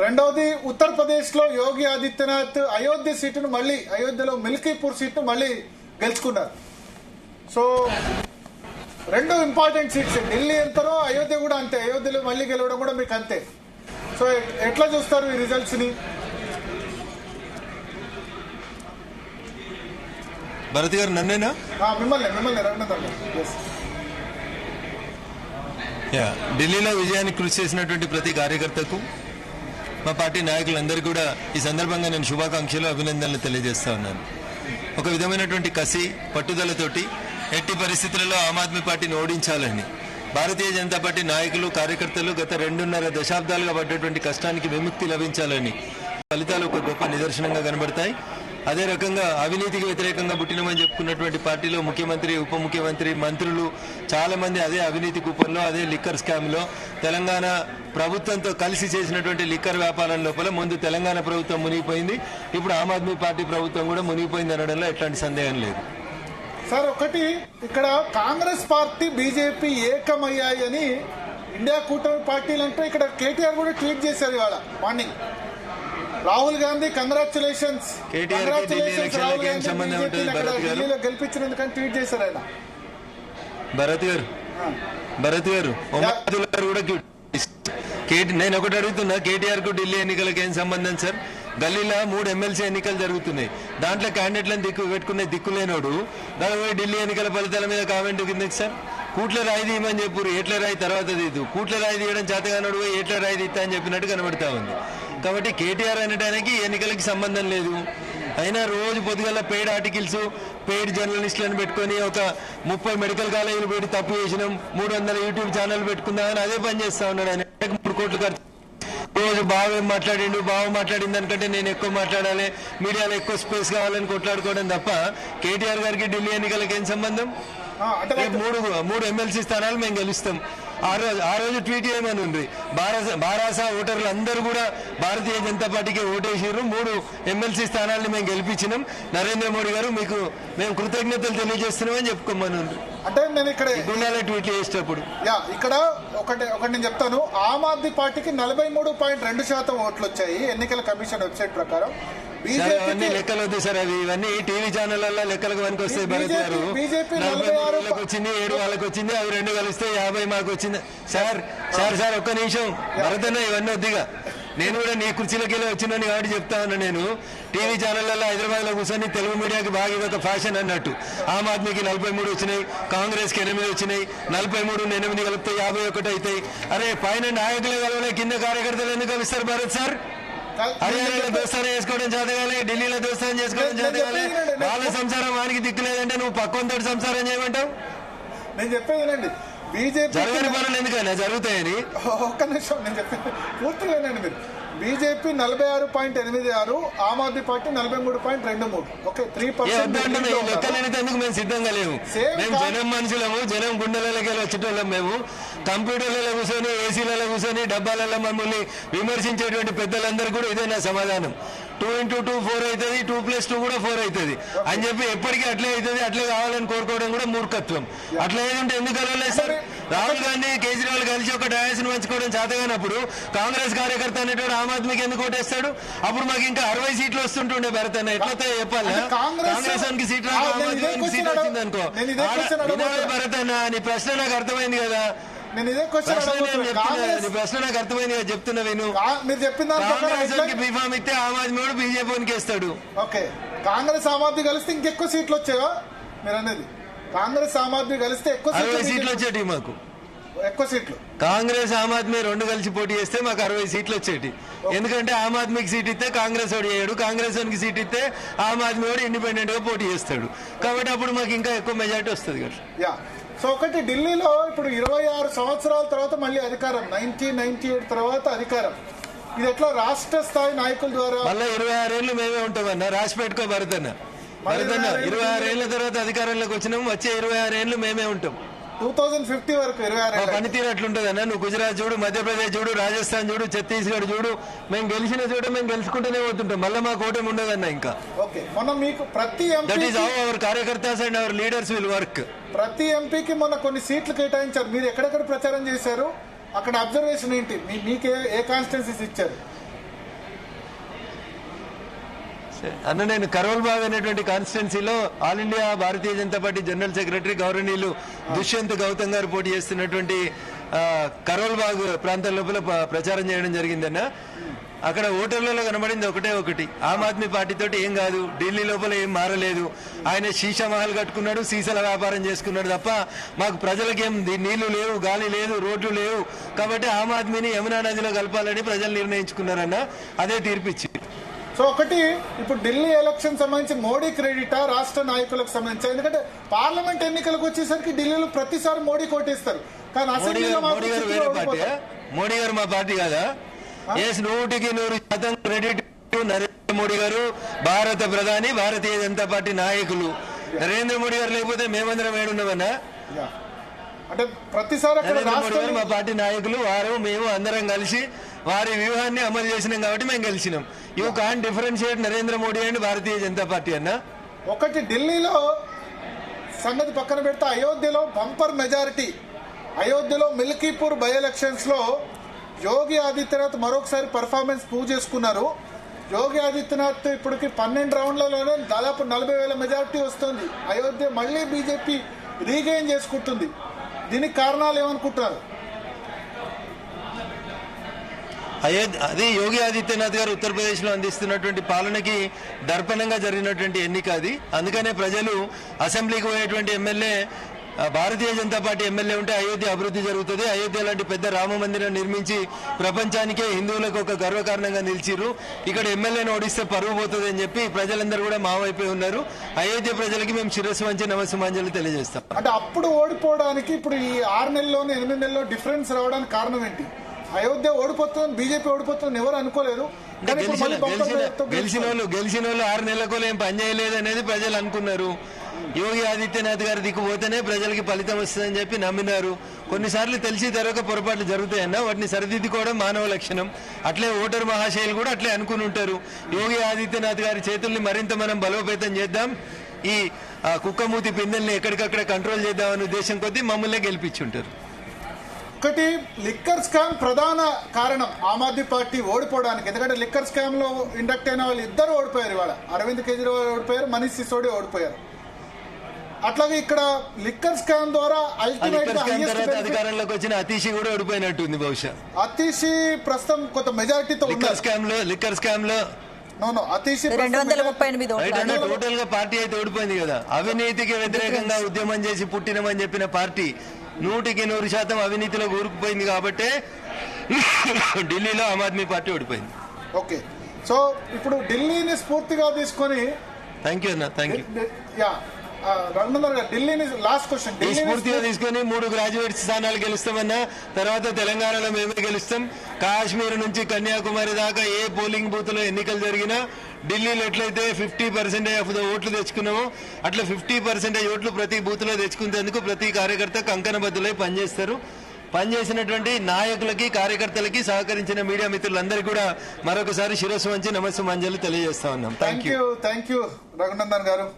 రెండవది ఉత్తరప్రదేశ్ లో యోగి ఆదిత్యనాథ్ అయోధ్య సీటును మళ్ళీ అయోధ్యలో మిల్కీపూర్ సీటును మళ్ళీ గెలుచుకున్నారు. సో రెండు ఇంపార్టెంట్ సీట్స్, ఢిల్లీ ఎంతనో అయోధ్య కూడా అంతే. అయోధ్యలో మళ్ళీ గెలవడం కూడా మీకు అంతే. సో ఎట్లా చూస్తారు ఈ రిజల్ట్స్ ని? భరత్ గారు నన్నేనా? మిమ్మల్ని రఘునందన్. ఢిల్లీలో విజయానికి కృషి చేసినటువంటి ప్రతి కార్యకర్తకు, మా పార్టీ నాయకులందరూ కూడా ఈ సందర్భంగా నేను శుభాకాంక్షలు, అభినందనలు తెలియజేస్తా ఉన్నాను. ఒక విధమైనటువంటి కసి, పట్టుదలతోటి ఎట్టి పరిస్థితులలో ఆమ్ ఆద్మీ పార్టీని ఓడించాలని భారతీయ జనతా పార్టీ నాయకులు, కార్యకర్తలు గత 2.5 దశాబ్దాలుగా పడ్డటువంటి కష్టానికి విముక్తి లభించాలని ఫలితాలు ఒక గొప్ప నిదర్శనంగా కనబడతాయి. అదే రకంగా అవినీతికి వ్యతిరేకంగా పుట్టినమని చెప్పుకున్నటువంటి పార్టీలో ముఖ్యమంత్రి, ఉప ముఖ్యమంత్రి, మంత్రులు చాలా మంది అదే అవినీతి కూపంలో, అదే లిక్కర్ స్కామ్ లో తెలంగాణ ప్రభుత్వంతో కలిసి చేసినటువంటి లిక్కర్ వ్యాపారం లోపల ముందు తెలంగాణ ప్రభుత్వం మునిగిపోయింది, ఇప్పుడు ఆమ్ ఆద్మీ పార్టీ ప్రభుత్వం కూడా మునిగిపోయింది అనడంలో ఎట్లాంటి సందేహం లేదు. సార్, ఒకటి ఇక్కడ కాంగ్రెస్ పార్టీ బీజేపీ ఏకమయ్యాయి అని ఇండియా కూటమి పార్టీలు అంటే ఇక్కడ కేటీఆర్ కూడా ట్వీట్ చేశారు ఇవాళ మార్నింగ్. రాహుల్ గాంధీ కంగ్రాచులేషన్స్ ఢిల్లీలో గెలిపించినందుకని ట్వీట్ చేశారు ఆయన. భరత్ గారు కూడా నేను ఒకటి అడుగుతున్నా, కేటీఆర్ కు ఢిల్లీ ఎన్నికలకు ఏం సంబంధం సార్? గల్లీలో 3 ఎమ్మెల్సీ ఎన్నికలు జరుగుతున్నాయి, దాంట్లో క్యాండిడేట్లను పెట్టుకునే దిక్కులేనోడు దాని ఢిల్లీ ఎన్నికల ఫలితాల మీద కామెంట్ కిందకి సార్ కూట్ల రాయి తీయమని చెప్పారు, ఏట్ల రాయి తర్వాత తీదు, కూట్ల రాయి తీయడం చేతగానోడు ఏట్ల రాయి తీస్తా అని చెప్పినట్టు కనబడతా ఉంది. కాబట్టి కేటీఆర్ అనడానికి ఎన్నికలకి సంబంధం లేదు. అయినా రోజు పొద్దుగల పెయిడ్ ఆర్టికల్స్, పెయిడ్ జర్నలిస్టులను పెట్టుకుని ఒక 30 మెడికల్ కాలేజీలు పెట్టి తప్పు చేసినాం, 300 యూట్యూబ్ ఛానల్ పెట్టుకుందామని అదే పని చేస్తా ఉన్నాడు. ఆయన 3 కోట్లు ఖర్చు, రోజు బాగా మాట్లాడిండు, బాగా మాట్లాడిన దానికంటే నేను ఎక్కువ మాట్లాడాలి, మీడియాలో ఎక్కువ స్పేస్ కావాలని కొట్లాడుకోవడం తప్ప కేటీఆర్ గారికి ఢిల్లీ ఎన్నికలకు ఏం సంబంధం? 3 ఎమ్మెల్సీ స్థానాలు మేము గెలుస్తాం. ఆ రోజు ట్వీట్ చేయమని ఉంది. బారాసా ఓటర్లు అందరూ కూడా భారతీయ జనతా పార్టీకి ఓటేసారు. 3 ఎమ్మెల్సీ స్థానాలను మేము గెలిపించినాం. నరేంద్ర మోడీ గారు మీకు మేము కృతజ్ఞతలు తెలియజేస్తున్నామని చెప్పుకోమని ఉంది. అంటే నేను ఇక్కడ ట్వీట్లు చేసేటప్పుడు ఇక్కడ ఒకటి నేను చెప్తాను. ఆమ్ ఆద్మీ పార్టీకి 43.2% ఓట్లు వచ్చాయి ఎన్నికల కమిషన్ వెబ్సైట్ ప్రకారం. లెక్కలు వద్దు సార్, అవి ఇవన్నీ టీవీ ఛానళ్లలో లెక్కలకు పనికి వస్తాయి. భరత్ గారు 40 వచ్చింది, 7 వాళ్ళకి వచ్చింది, అవి 2 కలిస్తే 50 మాకు వచ్చింది. సార్ ఒక్క నిమిషం భరత్ అన్న, ఇవన్నీ వద్దిగా. నేను కూడా నీ కుర్చీలకి వెళ్ళి వచ్చినని కాబట్టి చెప్తా ఉన్నా. నేను టీవీ ఛానళ్లలో హైదరాబాద్ లో కూర్చొని తెలుగు మీడియాకి బాగా ఇదొక ఫ్యాషన్ అన్నట్టు. ఆమ్ ఆద్మీకి 43 వచ్చినాయి, కాంగ్రెస్ కి 8 వచ్చినాయి, 43 8 కలిపితే 51 అవుతాయి. అరే పైన నాయకులే కలవలే, కింద కార్యకర్తలు ఎందుకు కలుస్తారు భరత్ సార్? హర్యానాలో దోస్తానం చేసుకోవడం చేతగాలి, ఢిల్లీలో దోస్తానం చేసుకోవడం చేతగాలి. వాళ్ళ సంసారం వానికి దిక్కులేదంటే నువ్వు పక్కంతో సంసారం చేయమంటావు? నేను చెప్పేదేనండి, బీజేపీ జరగని పనులు ఎందుకైనా జరుగుతాయని. ఒక్క నిమిషం నేను చెప్పేది పూర్తిగానండి. మీరు BJP 46.86, Aam Aadmi party 43.23. Okay, 3%. లెక్కలేనందుకు మేము సిద్ధంగా లేవు. మేము జనం మనుషులము, జనం గుండెలకి వచ్చేటోళ్ళం. మేము కంప్యూటర్లలో కూర్చొని, ఏసీలలో కూర్చొని, డబ్బాలలో మమ్మల్ని విమర్శించేటువంటి పెద్దలందరూ కూడా ఇదే నా సమాధానం. 2 × 2 4 అవుతుంది, 2+2 కూడా 4 అవుతుంది అని చెప్పి ఎప్పటికీ అట్లే అవుతుంది, అట్లే కావాలని కోరుకోవడం కూడా మూర్ఖత్వం. అట్లా ఏదంటే ఎందుకు కలవలేదు సార్? రాహుల్ గాంధీ, కేజ్రీవాల్ కలిసి ఒక డయాస్ ను పంచుకోవడం చేతగానప్పుడు కాంగ్రెస్ కార్యకర్త అనేటువంటి ఆమ్ ఆద్మీకి ఎందుకు ఓటేస్తాడు? అప్పుడు మాకు ఇంకా 60 సీట్లు వస్తుంటుండే. భరత్ అన్న ఎట్లా చెప్పాలి? కాంగ్రెస్ వానికి సీట్లు రాక ఆమ్ ఆద్మీకి సీట్ వచ్చింది అనుకో. భరత్ అన్న, నీ ప్రశ్న నాకు అర్థమైంది కదా. నేను ఇదే ప్రశ్న నాకు అర్థమైంది కదా, చెప్తున్నా నేను. మీరు చెప్పిన బీఫామ్ ఇస్తే ఆమ్ ఆద్మీ కూడా బీజేపీ వేస్తాడు. ఓకే, కాంగ్రెస్ ఆమ్ ఆద్మీ కలిస్తే ఇంకెక్కువ సీట్లు వచ్చాయా మీరు అనేది? కాంగ్రెస్ ఆమ్ ఆద్మీ కలిస్తే ఎక్కువ 60 సీట్లు వచ్చేటి మాకు. ఎక్కువ సీట్లు కాంగ్రెస్ ఆమ్ ఆద్మీ 2 కలిసి పోటీ చేస్తే మాకు 60 సీట్లు వచ్చేటి. ఎందుకంటే ఆమ్ ఆద్మీకి సీట్ ఇస్తే కాంగ్రెస్ వాడు చేయడు, కాంగ్రెస్ వాడికి సీట్ ఇస్తే ఆమ్ ఆద్మీ వాడు ఇండిపెండెంట్ గా పోటీ చేస్తాడు. కాబట్టి అప్పుడు మాకు ఇంకా ఎక్కువ మెజార్టీ వస్తుంది కదా. సో ఒకటి, ఢిల్లీలో ఇప్పుడు 26 సంవత్సరాల తర్వాత మళ్ళీ అధికారం, 1998 తర్వాత అధికారం. ఇది ఎట్లా రాష్ట్ర స్థాయి నాయకుల ద్వారా? మళ్ళీ 26 ఏళ్ళు మేమే ఉంటామన్నా, రాసి పెట్టుకో భరతన్న. 26 ఏళ్ల తర్వాత అధికారంలోకి వచ్చినాము, వచ్చే 26 ఏళ్ళు మేమే ఉంటాం. 2050 వరకు 26 పనితీరు అట్లుంటది అన్న. నువ్వు గుజరాత్ చూడు, మధ్యప్రదేశ్ చూడు, రాజస్థాన్ చూడు, ఛత్తీస్గఢ్ చూడు, మేము గెలిచిన చోట మేము గెలుచుకుంటూనే పోతుంటాం. మళ్ళీ మా కూటమి ఉండదన్న ఇంకా. ఓకే, మొన్న మీకు ప్రతి దట్ ఈస్ హౌ అవర్ కార్యకర్తాస్ and our leaders will work. ప్రతి ఎంపీకి మొన్న కొన్ని సీట్లు కేటాయించారు. మీరు ఎక్కడెక్కడ ప్రచారం చేశారు? అక్కడ అబ్జర్వేషన్ ఏంటి? మీకే ఏ కాన్స్టిట్యున్సీస్ ఇచ్చారు? అన్న నేను కరోల్ బాగ్ అనేటువంటి కాన్స్టిట్యున్సీలో ఆల్ ఇండియా భారతీయ జనతా పార్టీ జనరల్ సెక్రటరీ గౌరవనీయులు దుష్యంత్ గౌతమ్ గారు పోటీ చేస్తున్నటువంటి కరోల్ బాగ్ ప్రాంతం లోపల ప్రచారం చేయడం జరిగిందన్న. అక్కడ ఓటర్లలో కనబడింది ఒకటి ఆమ్ ఆద్మీ పార్టీ తోటి ఏం కాదు, ఢిల్లీ లోపల ఏం మారలేదు, ఆయన శీషా మహల్ కట్టుకున్నాడు, సీసాల వ్యాపారం చేసుకున్నాడు తప్ప మాకు ప్రజలకి ఏం నీళ్లు లేవు, గాలి లేదు, రోడ్లు లేవు, కాబట్టి ఆమ్ ఆద్మీని యమునా నదిలో కలపాలని ప్రజలు నిర్ణయించుకున్నారన్న. అదే తీర్పిచ్చి. సో ఒకటి ఇప్పుడు ఢిల్లీ ఎలక్షన్ సంబంధించి మోడీ క్రెడిటా రాష్ట్ర నాయకులకు సంబంధించి, ఎందుకంటే పార్లమెంట్ ఎన్నికలకు వచ్చేసరికి ఢిల్లీలో ప్రతిసారి మోడీ కోటేస్తారు, కానీ అసెంబ్లీలో మోడీ గారు వేరే పార్టీ, మోడీ గారు మా పార్టీ కాదా? 100% క్రెడిట్ నరేంద్ర మోడీ గారు, భారత ప్రధాని, భారతీయ జనతా పార్టీ నాయకులు. నరేంద్ర మోడీ గారు లేకపోతే మేమందరం ఏడున్నామన్నా? అంటే ప్రతిసారి నరేంద్ర మోడీ గారు మా పార్టీ నాయకులు, వారు మేము అందరం కలిసి వారి వ్యూహాన్ని అమలు చేసినాం కాబట్టి మేము గెలిచినాం. You can differentiate Narendra Modi and Bharatiya Janata party అన్న. ఒకటి ఢిల్లీలో సంగతి పక్కన పెడితే అయోధ్యలో బంపర్ మెజారిటీ, అయోధ్యలో మిల్కీపూర్ బై ఎలక్షన్స్ లో యోగి ఆదిత్యనాథ్ మరొకసారి పర్ఫార్మెన్స్ ప్రూవ్ చేసుకున్నారు. యోగి ఆదిత్యనాథ్ ఇప్పటికి 12 రౌండ్లలోనే దాదాపు 40,000 మెజారిటీ వస్తుంది. అయోధ్య మళ్లీ బీజేపీ రీగెయిన్ చేసుకుంటుంది. దీనికి కారణాలు ఏమనుకుంటున్నారు? అది యోగి ఆదిత్యనాథ్ గారు ఉత్తరప్రదేశ్ లో అందిస్తున్నటువంటి పాలనకి దర్పణంగా జరిగినటువంటి ఎన్నిక అది. అందుకనే ప్రజలు అసెంబ్లీకి పోయేటువంటి ఎమ్మెల్యే భారతీయ జనతా పార్టీ ఎమ్మెల్యే ఉంటే అయోధ్య అభివృద్ధి జరుగుతుంది, అయోధ్య లాంటి పెద్ద రామ మందిరం నిర్మించి ప్రపంచానికే హిందువులకు ఒక గర్వకారణంగా నిలిచిర్రు, ఇక్కడ ఎమ్మెల్యేను ఓడిస్తే పరువు పోతుంది అని చెప్పి ప్రజలందరూ కూడా మా వైపే ఉన్నారు. అయోధ్య ప్రజలకి మేము శిరస్సు వంచి నమస్సుమాంజలి తెలియజేస్తాం. అంటే అప్పుడు ఓడిపోవడానికి ఇప్పుడు ఈ 6 నెలల్లోనే 8 నెలల్లో డిఫరెన్స్ రావడానికి కారణం ఏంటి? అయోధ్య ఓడిపోతుందని బీజేపీ ఓడిపోతుందని ఎవరు అనుకోలేదు. గెలిచిన వాళ్ళు 6 నెలలకు ఏం పని చేయలేదు అనేది ప్రజలు అనుకున్నారు. యోగి ఆదిత్యనాథ్ గారి దిక్కుపోతేనే ప్రజలకి ఫలితం వస్తుందని చెప్పి నమ్మినారు. కొన్నిసార్లు తెలిసి తెరవక పొరపాట్లు జరుగుతాయన్నా, వాటిని సరిదిద్దుకోవడం మానవ లక్షణం. అట్లే ఓటరు మహాశయులు కూడా అట్లే అనుకుని ఉంటారు. యోగి ఆదిత్యనాథ్ గారి చేతుల్ని మరింత మనం బలోపేతం చేద్దాం, ఈ కుక్కమూతి పిందెల్ని ఎక్కడికక్కడ కంట్రోల్ చేద్దామనే ఉద్దేశం కొద్దీ మమ్మల్ని గెలిపించుంటారు. ఒకటి లిక్కర్ స్కామ్ ప్రధాన కారణం ఆమ్ ఆద్మీ పార్టీ ఓడిపోవడానికి. ఎందుకంటే లిక్కర్ స్కామ్ లో ఇండక్ట్ అయిన వాళ్ళు ఇద్దరు ఓడిపోయారు. ఇవాళ అరవింద్ కేజ్రీవాల్ ఓడిపోయారు, మనీష్ సిసోడియా ఓడిపోయారు. అట్లాగే ఇక్కడ లిక్కర్ స్కామ్ ద్వారా అల్టిమేట్ అధికారంలోకి వచ్చిన అతీషి కూడా ఓడిపోయినట్టుంది. బహుశా అతీషి ప్రస్తుతం కొంత మెజారిటీతో లిక్కర్ స్కామ్ లో అతీషి 238 టోటల్ గా పార్టీ అయితే ఓడిపోయింది కదా. అవినీతికి వ్యతిరేకంగా ఉద్యమం చేసి పుట్టినమని చెప్పిన పార్టీ 100% అవినీతిలో కూరుకుపోయింది కాబట్టి ఢిల్లీలో ఆమ్ ఆద్మీ పార్టీ ఓడిపోయింది. ఓకే, సో ఇప్పుడు ఢిల్లీని స్ఫూర్తిగా తీసుకొని థ్యాంక్ యూ అన్న, థ్యాంక్ యూ. ఢిల్లీని లాస్ట్ క్వశ్చన్, స్ఫూర్తిగా తీసుకొని 3 గ్రాడ్యుయేట్ స్థానాలు గెలుస్తామన్నా, తర్వాత తెలంగాణలో మేమే గెలుస్తాం. కాశ్మీర్ నుంచి కన్యాకుమారి దాకా ఏ పోలింగ్ బూత్ లో ఎన్నికలు జరిగినా ఢిల్లీలో ఎట్లయితే 50% ఆఫ్ ద ఓట్లు తెచ్చుకున్నామో అట్లా 50% ఓట్లు ప్రతి బూత్ లో తెచ్చుకునేందుకు ప్రతి కార్యకర్త కంకణబద్దులై పనిచేస్తారు. పనిచేసినటువంటి నాయకులకి, కార్యకర్తలకి, సహకరించిన మీడియా మిత్రులందరికీ కూడా మరొకసారి శిరస్సు వంచి నమస్సుమాంజలి తెలియజేస్తా ఉన్నాం. థ్యాంక్ యూ రఘునందన్ గారు.